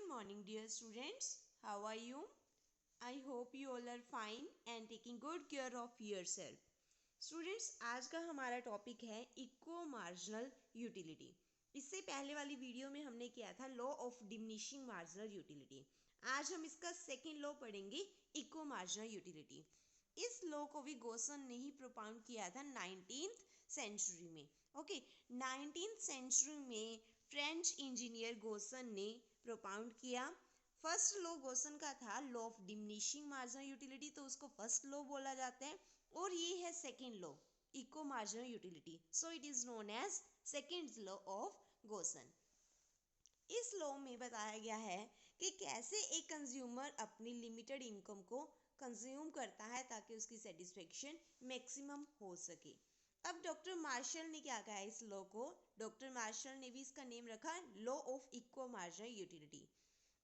morning, dear students. How are you? I hope you all are fine and taking good care of yourself. Students, आज का हमारा topic है इक्को marginal utility. इससे पहले वाली वीडियो में हमने किया था law of diminishing marginal utility. आज हम इसका सेकेंड लॉ पढ़ेंगे, इक्को मार्जिनल यूटिलिटी। इस लॉ को भी गोसन ने ही प्रोपाउंड किया था 19th सेंचुरी में। ओके, 19th सेंचुरी में फ्रेंच इंजीनियर गोसन ने प्रोपाउंड किया। फर्स्ट लॉ गोसन का था law of diminishing marginal utility, तो उसको फर्स्ट लॉ बोला जाता है। और ये है second law, equi marginal utility, so it is known as second law of Gossen. इस लॉ में बताया गया है कि कैसे एक कंज्यूमर अपनी लिमिटेड इनकम को कंज्यूम करता है ताकि उसकी सेटिस्फेक्शन मैक्सिमम हो सके। अब डॉक्टर मार्शल ने क्या कहा है इस लॉ को? डॉक्टर मार्शल ने भी इसका नेम रखा law of equi marginal utility.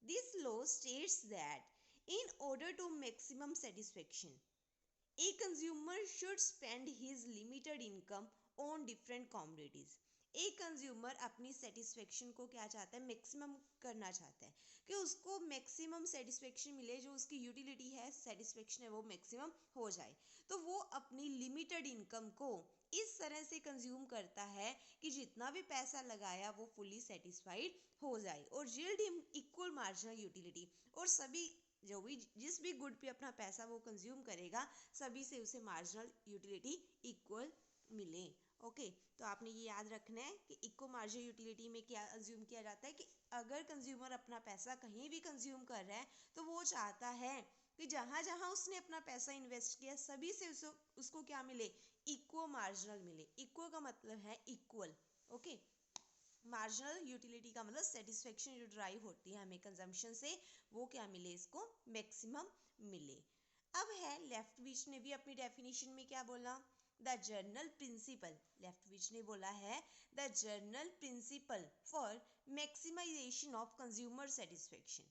This law states that in order to maximum satisfaction a consumer should spend his limited income on different commodities। एक कंज्यूमर अपनी सेटिस्फेक्शन को क्या चाहता है? मैक्सिमम करना चाहता है कि उसको मैक्सिमम सेटिस्फेक्शन मिले, जो उसकी यूटिलिटी है, सेटिस्फेक्शन है, वो मैक्सिमम हो जाए। तो वो अपनी लिमिटेड इनकम को इस तरह से कंज्यूम करता है कि जितना भी पैसा लगाया वो फुली सेटिस्फाइड हो जाए और yield him equal marginal utility. और सभी जो भी जिस भी गुड पे अपना पैसा वो कंज्यूम करेगा, सभी से उसे मार्जिनल यूटिलिटी इक्वल मिले। ओके, तो आपने ये याद रखना है कि इक्को मार्जिनल यूटिलिटी में क्या अज्यूम किया जाता है कि अगर कंज्यूमर अपना पैसा कहीं भी कंज्यूम कर रहा है तो वो चाहता है कि जहाँ जहाँ उसने अपना पैसा इन्वेस्ट किया सभी से उसको क्या मिले? इक्वल मार्जिनल मिले। इक्वल का मतलब है इक्वल। ओके, मार्जिनल यूटिलिटी का मतलब सेटिस्फेक्शन जो ड्राइव होती है हमें कंजम्पशन से, वो क्या मिले? इसको मैक्सिमम मिले। अब है लेफ्टविच ने भी अपनी डेफिनेशन में क्या बोला? द जनरल प्रिंसिपल, लेफ्टविच ने बोला है the general principle for maximisation of consumer satisfaction.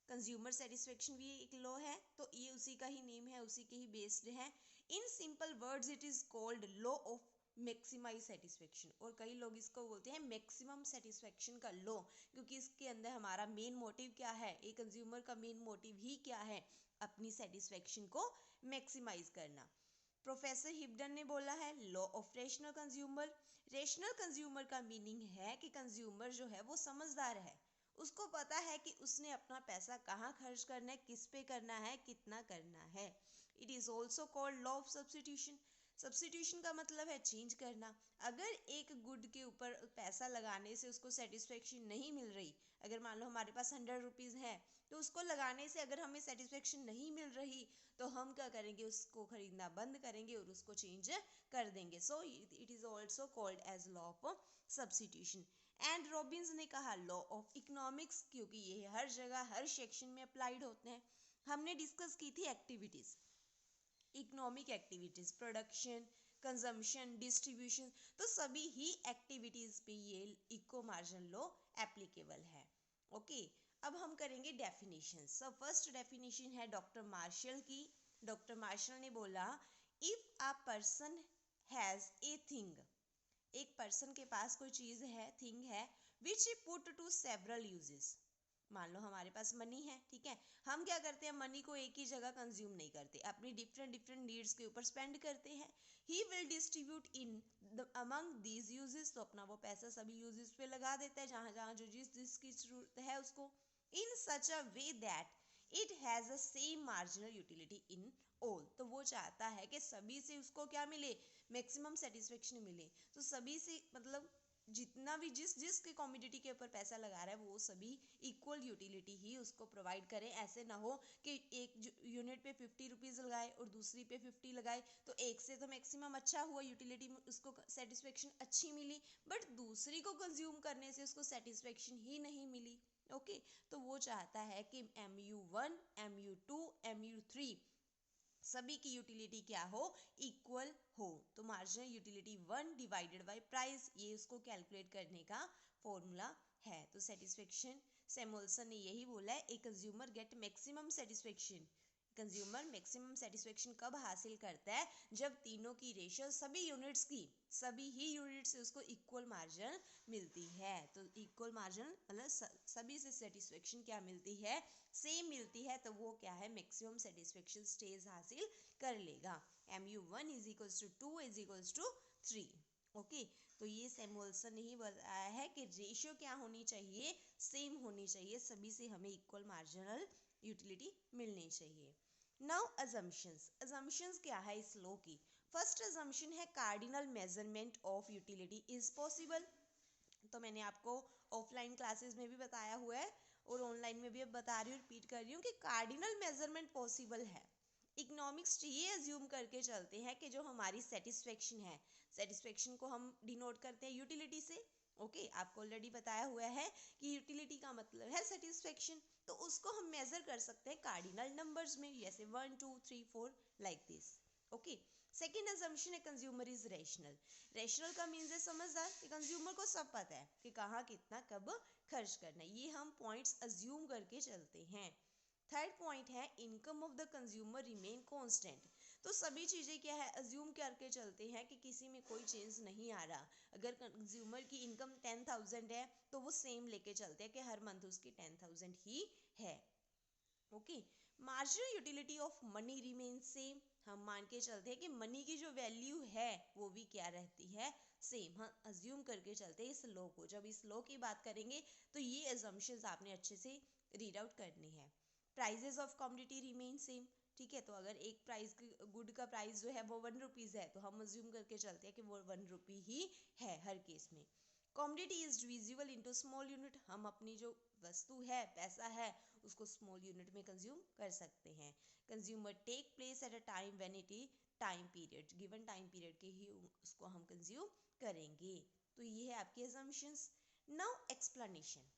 Consumer satisfaction भी एक लॉ है, तो ये उसी का ही नेम है, उसी के ही बेस्ड है। In simple words it is called law of maximise satisfaction. और कई लोग इसको बोलते हैं मैक्सिमम सेटिस्फेक्शन का लॉ, क्योंकि इसके अंदर हमारा मेन मोटिव क्या है? एक कंज्यूमर का मेन मोटिव ही क्या है? अपनी सेटिस्फेक्शन को मैक्सिमाइज करना। प्रोफेसर हिब्डन ने बोला है law of rational consumer. Rational consumer का मीनिंग है कि कंज्यूमर जो है वो समझदार है, उसको पता है कि उसने अपना पैसा कहाँ खर्च करना है, किस पे करना है, कितना करना है। It is also called law of substitution. Substitution का मतलब है चेंज करना। अगर एक गुड के ऊपर पैसा लगाने से उसको सेटिस्फेक्शन नहीं मिल रही, अगर मान लो हमारे पास 100 रुपीज़ है तो उसको लगाने से अगर हमें सेटिस्फेक्शन नहीं मिल रही तो हम क्या करेंगे? उसको खरीदना बंद करेंगे और उसको चेंज कर देंगे। So it is also called as law of substitution. And Robbins ने कहा लॉ ऑफ इकोनॉमिक्स, क्योंकि ये हर जगह हर सेक्शन में अप्लाइड होते हैं। हमने डिस्कस की थी activities, economic activities, production, consumption, distribution, तो सभी ही एक्टिविटीज़ पे ये इको मार्जिनल लॉ एप्लीकेबल है। ओके, अब हम करेंगे डेफिनेशन। सो फर्स्ट डेफिनेशन है डॉक्टर मार्शल की। डॉक्टर मार्शल ने बोला if a person has a thing, एक पर्सन के पास कोई चीज़ है, थिंग है, which put to several uses. मान लो हमारे पास मनी है, ठीक है, हम क्या करते हैं? मनी को एक ही जगह कंज्यूम नहीं करते, अपनी डिफरेंट डिफरेंट नीड्स के ऊपर स्पेंड करते हैं। He will distribute in among these uses, तो अपना वो पैसा सभी यूजेस पे लगा देता है, जहाँ जहाँ जो जिसकी जरूरत है उसको। In such a way that it has a same marginal utility in all, तो वो चाहता है कि सभी से उसको क्या मिले? मैक्सिमम सेटिस्फेक्शन मिले। तो सभी से मतलब जितना भी जिस जिस के कॉमोडिटी के ऊपर पैसा लगा रहा है वो सभी इक्वल यूटिलिटी ही उसको प्रोवाइड करें। ऐसे ना हो कि एक यूनिट पे 50 रुपीज़ लगाए और दूसरी पे 50 लगाए, तो एक से तो मैक्सिमम अच्छा हुआ, यूटिलिटी में उसको सेटिस्फेक्शन अच्छी मिली, बट दूसरी को कंज्यूम करने से उसको सेटिस्फेक्शन ही नहीं मिली। ओके, तो वो चाहता है कि MU1, MU2, MU3 सभी की यूटिलिटी क्या हो? इक्वल हो। तो marginal utility 1 divided by price, ये उसको कैलकुलेट करने का फॉर्मूला है। तो सेटिस्फेक्शन, सैमुअल्सन ने यही बोला है, a consumer get maximum satisfaction consumer maximum satisfaction कब हासिल करता है? जब तीनों की रेशियो सभी ही यूनिट्स से उसको इक्वल मार्जिन मिलती है। तो इक्वल मार्जिन मतलब सभी से सेटिस्फेक्शन क्या मिलती है? सेम मिलती है, तो वो क्या है? मैक्सिमम सेटिस्फेक्शन स्टेज हासिल कर लेगा। mu1 is equals to 2 is equals to 3। Okay, तो ये सैमुअल्सन ने ही बताया है कि रेशियो क्या होनी चाहिए? सेम होनी चाहिए, सभी से हमें इक्वल मार्जिनल यूटिलिटी मिलनी चाहिए। नाउ अजम्पशंस क्या है इस लॉ की? फर्स्ट अजम्पशन है cardinal measurement of utility is possible. तो मैंने आपको ऑफलाइन क्लासेस में भी बताया हुआ है और ऑनलाइन में भी अब बता रही हूँ, रिपीट कर रही हूँ कि कार्डिनल मेजरमेंट पॉसिबल है। इकोनॉमिक्स ये अज्यूम करके चलते हैं कि जो हमारी सेटिस्फेक्शन है, सेटिस्फेक्शन को हम डिनोट करते हैं यूटिलिटी से। ओके, आपको ऑलरेडी बताया हुआ है कि यूटिलिटी का मतलब है सेटिस्फेक्शन, तो उसको हम मेजर कर सकते हैं कार्डिनल नंबर्स में, जैसे 1 2 3 4 like this. Okay, second assumption है कंज्यूमर इज रेशनल। रेशनल का मीन्स है समझदार, कि कंज्यूमर को सब पता है कि कहाँ कितना कब खर्च करना है। ये हम पॉइंट्स अज्यूम करके चलते हैं। थर्ड पॉइंट है income of the consumer remain constant. तो सभी चीज़ें क्या है? अज्यूम करके चलते हैं कि किसी में कोई चेंज नहीं आ रहा। अगर कंज्यूमर की इनकम 10,000 है तो वो सेम लेके चलते हैं कि हर मंथ उसकी 10,000 ही है। Okay, marginal utility of money remain same. हम मान के चलते हैं कि मनी की जो वैल्यू है वो भी क्या रहती है? सेम। हम अज्यूम करके चलते हैं इस लॉ को। जब इस लॉ की बात करेंगे तो ये अजम्पशंस आपने अच्छे से रीड आउट करनी है। Prices of commodity remain same. ठीक है, तो अगर एक प्राइस गुड का प्राइस जो है वो 1 रुपीज़ है, तो हम अज्यूम करके चलते हैं कि वो 1 रुपी ही है हर केस में। Commodity is divisible into small unit. हम अपनी जो वस्तु है, पैसा है, उसको स्मॉल यूनिट में कंज्यूम कर सकते हैं। Consumer take place at a time when it is time period, given time period के ही उसको हम कंज्यूम करेंगे। तो ये है आपकी असम्पशंस। Now explanation.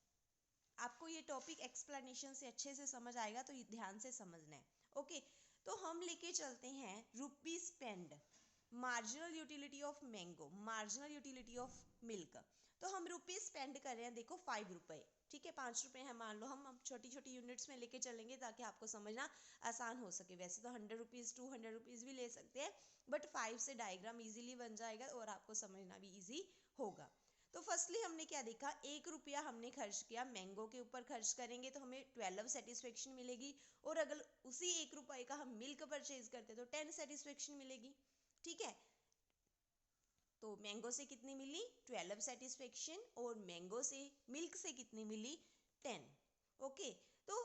आपको ये टॉपिक एक्सप्लेनेशन से अच्छे से समझ आएगा, तो ये ध्यान से समझना है। ओके, तो हम लेके चलते हैं rupee spend, marginal utility of mango, marginal utility of milk. तो हम रुपी स्पेंड कर रहे हैं, देखो 5 रुपये। ठीक है, 5 रुपये है मान लो। हम अब छोटी छोटी यूनिट्स में लेके चलेंगे ताकि आपको समझना आसान हो सके। वैसे तो 100 रुपीज़ 200 रुपीज़ भी ले सकते हैं, बट 5 से डायग्राम इजीली बन जाएगा और आपको समझना भी इजी होगा। तो फर्स्टली हमने क्या देखा? 1 रुपया हमने खर्च किया मैंगो के ऊपर, खर्च करेंगे तो हमें 12 सेटिस्फेक्शन मिलेगी। और अगर उसी 1 रुपये का हम मिल्क परचेज करते तो 10 सेटिस्फेक्शन मिलेगी। ठीक है, तो मैंगो से कितनी मिली? 12 सेटिस्फेक्शन। और मैंगो से, मिल्क से कितनी मिली? 10। ओके, तो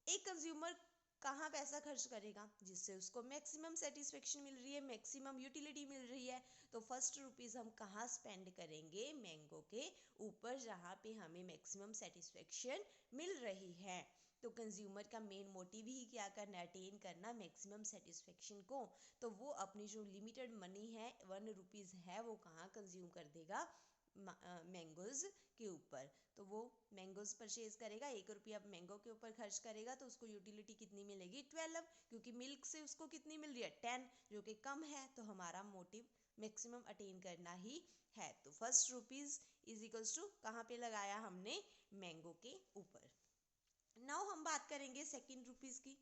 एक कंज्यूमर कहाँ पैसा खर्च करेगा? जिससे उसको मैक्सिमम सेटिस्फेक्शन मिल रही है, मैक्सिमम यूटिलिटी मिल रही है। तो फर्स्ट रुपीज़ हम कहाँ स्पेंड करेंगे? मैंगो के ऊपर, जहाँ पे हमें मैक्सिमम सेटिस्फेक्शन मिल रही है। तो कंज्यूमर का मेन मोटिव ही क्या करना? अटेन करना मैक्सिमम सेटिस्फेक्शन को। तो वो अपनी जो लिमिटेड मनी है 1 रुपीज़ है, वो कहाँ कंज्यूम कर देगा? मैंगोज़ के ऊपर। तो वो मैंगोज़ परचेज करेगा, 1 रुपया मैंगो के ऊपर खर्च करेगा, तो उसको यूटिलिटी कितनी मिलेगी? 12। क्योंकि मिल्क से उसको कितनी मिल रही है? 10, जो कि कम है। तो हमारा मोटिव मैक्सिमम अटेन करना ही है। तो first rupees is equals to कहाँ पे लगाया हमने? मैंगो के ऊपर। नाउ हम बात करेंगे सेकेंड रुपीज़ की।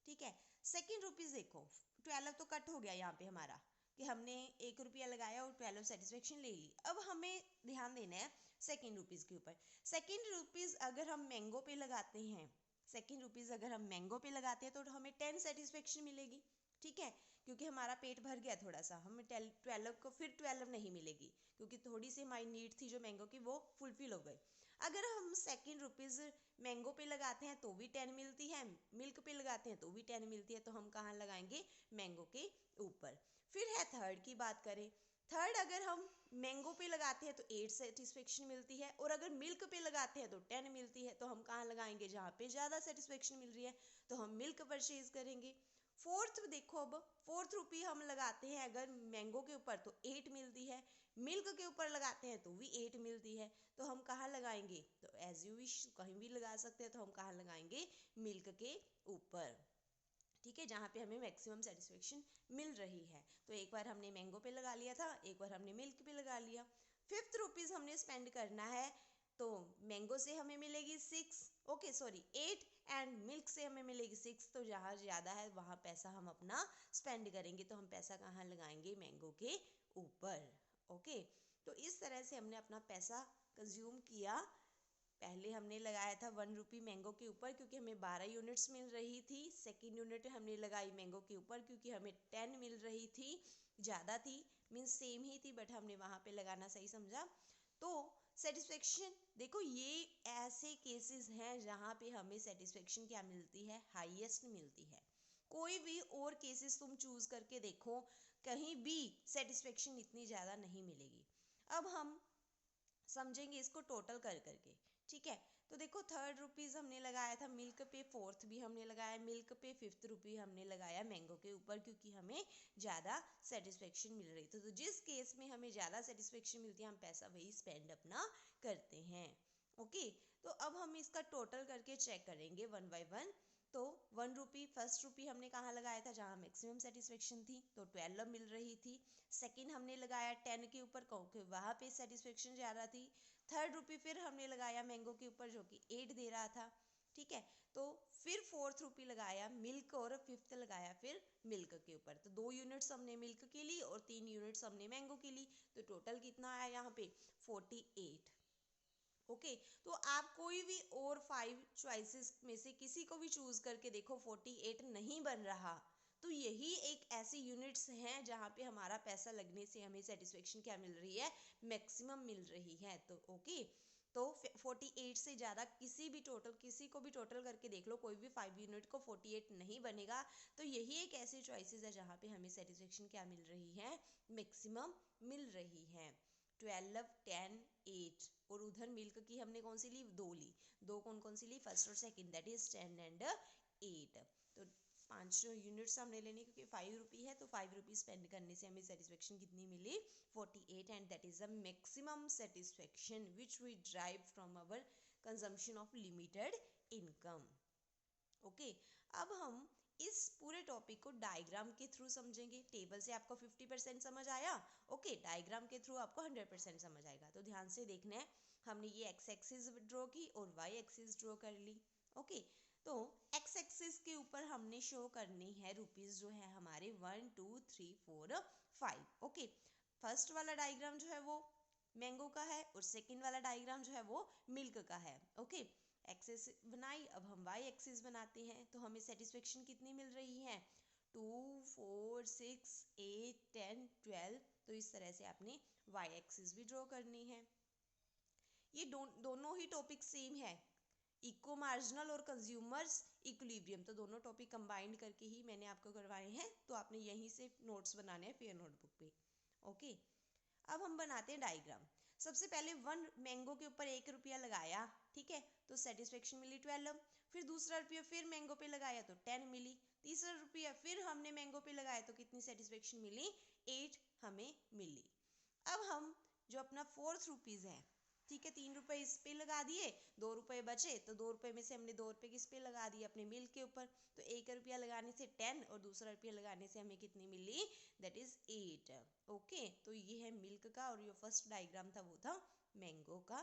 ठीक है, सेकेंड रुपीज़ देखो 12 तो कट हो गया यहाँ पे हमारा, कि हमने 1 रुपया लगाया और 12 सेटिस्फेक्शन ले ली। अब हमें ध्यान देना है सेकेंड रुपीज़ के ऊपर। सेकेंड रुपीज़ अगर हम मैंगो पे लगाते हैं, सेकेंड रुपीज़ अगर हम मैंगो पे लगाते हैं तो हमें 10 सेटिस्फेक्शन मिलेगी। ठीक है, क्योंकि हमारा पेट भर गया थोड़ा सा, हमें 12 को फिर 12 नहीं मिलेगी, क्योंकि थोड़ी सी हमारी नीड थी जो मैंगो की, वो फुलफिल हो गई। अगर हम सेकेंड रुपीज़ मैंगो पे लगाते हैं तो भी 10 मिलती है, मिल्क पे लगाते हैं तो भी 10 मिलती है। तो हम कहाँ लगाएंगे? मैंगो के ऊपर। फिर है थर्ड की बात करें, थर्ड अगर हम मैंगो पे लगाते हैं तो 8 सेटिस्फेक्शन मिलती है, और अगर मिल्क पे लगाते हैं तो 10 मिलती है। तो हम कहाँ लगाएंगे? जहाँ पे ज़्यादा सेटिस्फेक्शन मिल रही है, तो हम मिल्क परचेज करेंगे। फोर्थ देखो, अब फोर्थ रुपी हम लगाते हैं अगर मैंगो के ऊपर तो 8 मिलती है, मिल्क के ऊपर लगाते हैं तो भी 8 मिलती है। तो हम कहाँ लगाएंगे? तो एज यू विश, कहीं भी लगा सकते हैं। तो हम कहाँ लगाएंगे? मिल्क के ऊपर। ठीक है, जहाँ पे हमें मैक्सिमम सेटिस्फेक्शन मिल रही है। तो एक बार हमने मैंगो पे लगा लिया था, एक बार हमने मिल्क पे लगा लिया। फिफ्थ रुपीज़ हमने स्पेंड करना है, तो मैंगो से हमें मिलेगी 6, ओके सॉरी 8, एंड मिल्क से हमें मिलेगी 6। तो जहाँ ज़्यादा है वहाँ पैसा हम अपना स्पेंड करेंगे, तो हम पैसा कहाँ लगाएंगे? मैंगो के ऊपर। ओके, तो इस तरह से हमने अपना पैसा कंज्यूम किया। पहले हमने लगाया था 1 रुपी मैंगो के ऊपर क्योंकि हमें 12 यूनिट्स मिल रही थी। सेकेंड यूनिट हमने लगाई मैंगो के ऊपर क्योंकि हमें 10 मिल रही थी, ज़्यादा थी, मीन्स सेम ही थी, बट हमने वहाँ पे लगाना सही समझा। तो सेटिस्फेक्शन देखो, ये ऐसे केसेस हैं जहाँ पे हमें सेटिस्फेक्शन क्या मिलती है? हाईएस्ट मिलती है। कोई भी और केसेस तुम चूज करके देखो, कहीं भी सेटिस्फेक्शन इतनी ज़्यादा नहीं मिलेगी। अब हम समझेंगे इसको टोटल कर करके, ठीक है। तो देखो 3rd रुपीज़ हमने लगाया था मिल्क पे, 4th भी हमने लगाया मिल्क पे, 5th रुपी हमने लगाया मैंगो के ऊपर क्योंकि हमें ज़्यादा सेटिस्फेक्शन मिल रही थी। तो जिस केस में हमें ज़्यादा सेटिस्फेक्शन मिलती है हम पैसा वही स्पेंड अपना करते हैं। ओके, तो अब हम इसका टोटल करके चेक करेंगे वन बाय वन। तो 1 रुपी, 1st रुपी हमने कहाँ लगाया था? जहाँ मैक्सिमम सेटिस्फेक्शन थी, तो 12 मिल रही थी। सेकेंड हमने लगाया 10 के ऊपर क्योंकि वहाँ पे सेटिस्फेक्शन ज़्यादा थी। 3rd रुपी फिर हमने लगाया मैंगो के ऊपर जो कि 8 दे रहा था, ठीक है। तो फिर 4th रुपी लगाया मिल्क और 5th लगाया फिर मिल्क के ऊपर। तो 2 यूनिट्स हमने मिल्क की ली और 3 यूनिट्स हमने मैंगो की ली। तो टोटल कितना आया यहाँ पे? 48। ओके, तो आप कोई भी और 5 चॉइसेस में से किसी को भी चूज करके देखो, 48 नहीं बन रहा, तो यही एक ऐसी यूनिट्स हैं जहाँ पे हमारा पैसा लगने से हमें सेटिस्फेक्शन क्या मिल रही है? मैक्सिमम मिल रही है। तो ओके, तो 48 से ज़्यादा किसी को भी टोटल करके देख लो, कोई भी 5 यूनिट को 48 नहीं बनेगा। तो यही एक ऐसी चॉइसेस है जहाँ पे हमें सेटिस्फेक्शन क्या मिल रही है? मैक्सिमम मिल रही है। 12, 10, 8, और उधर मिल्क की हमने कौन सी ली? 2 ली। 2 कौन कौन सी ली? 1st और 2nd, दैट इज 10 एंड 8। तो 5 यूनिट्स हमने लेने क्योंकि 5 रुपी है, तो 5 रुपी स्पेंड करने से हमें सेटिस्फेक्शन कितनी मिली? 48, and that is the maximum satisfaction which we drive from our consumption of limited income. Okay, अब हम इस पूरे टॉपिक को डायग्राम के थ्रू समझेंगे। टेबल से आपको 50% समझ आया, ओके, डायग्राम के थ्रू आपको 100% समझ आएगा। तो ध्यान से देखना है, हमने ये एक्स एक्सिस ड्रॉ की और वाई एक्सिस ड्रॉ कर ली। ओके, तो एक्स एक्सिस के ऊपर हमने शो करनी है रुपीज जो है हमारे 1 2 3 4 5। ओके, फर्स्ट वाला डायग्राम जो है वो मैंगो का है और सेकंड वाला डायग्राम जो है वो मिल्क का है। ओके, एक्सिस बनाई, अब हम वाई एक्सिस बनाते हैं। तो हमें सेटिस्फेक्शन कितनी मिल रही है? 2 4 6 8 10 12। तो इस तरह से आपने वाई एक्सिस भी ड्रॉ करनी है। ये दोनों ही टॉपिक सेम है, इको मार्जिनल और कंज्यूमर्स इक्विलिब्रियम। तो दोनों टॉपिक कंबाइंड करके ही मैंने आपको करवाए हैं, तो आपने यहीं से नोट्स बनाने हैं फेयर नोटबुक पे। ओके, अब हम बनाते हैं डायग्राम। सबसे पहले 1 मैंगो के ऊपर 1 रुपया लगाया, ठीक है, तो सेटिस्फेक्शन मिली 12। फिर दूसरा रुपया फिर मैंगो पे लगाया तो 10 मिली। तीसरा रुपया फिर हमने मैंगो पे लगाया तो कितनी सेटिस्फेक्शन मिली? 8 हमें मिली। अब हम जो अपना 4th रुपीज़ है, ठीक है, 3 रुपए इस पे लगा दिए, 2 रुपए बचे, तो 2 रुपए में से हमने 2 रुपए किस पे लगा दिए? अपने मिल्क के ऊपर। तो 1 रुपया लगाने से 10 और दूसरा रुपया लगाने से हमें कितनी मिली? That is 8। ओके, तो ये है मिल्क का और जो फर्स्ट डायग्राम था वो था मैंगो का।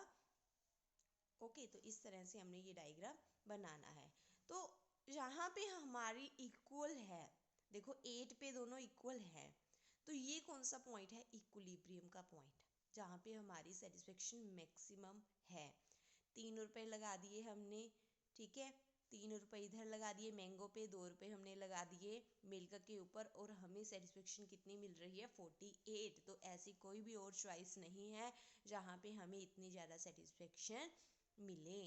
ओके, तो इस तरह से हमने ये डायग्राम बनाना है। तो यहाँ पे हमारी इक्वल है, देखो 8 पे दोनों इक्वल है, तो ये कौन सा पॉइंट है? इक्विलिब्रियम का पॉइंट, जहाँ पे हमारी सेटिस्फेक्शन मैक्सिमम है। 3 रुपए लगा दिए हमने, ठीक है, 3 रुपए इधर लगा दिए मैंगो पे, 2 रुपए हमने लगा दिए मिल्क के ऊपर, और हमें सेटिस्फेक्शन कितनी मिल रही है? 48। तो ऐसी कोई भी और चॉइस नहीं है जहाँ पे हमें इतनी ज़्यादा सेटिस्फेक्शन मिले।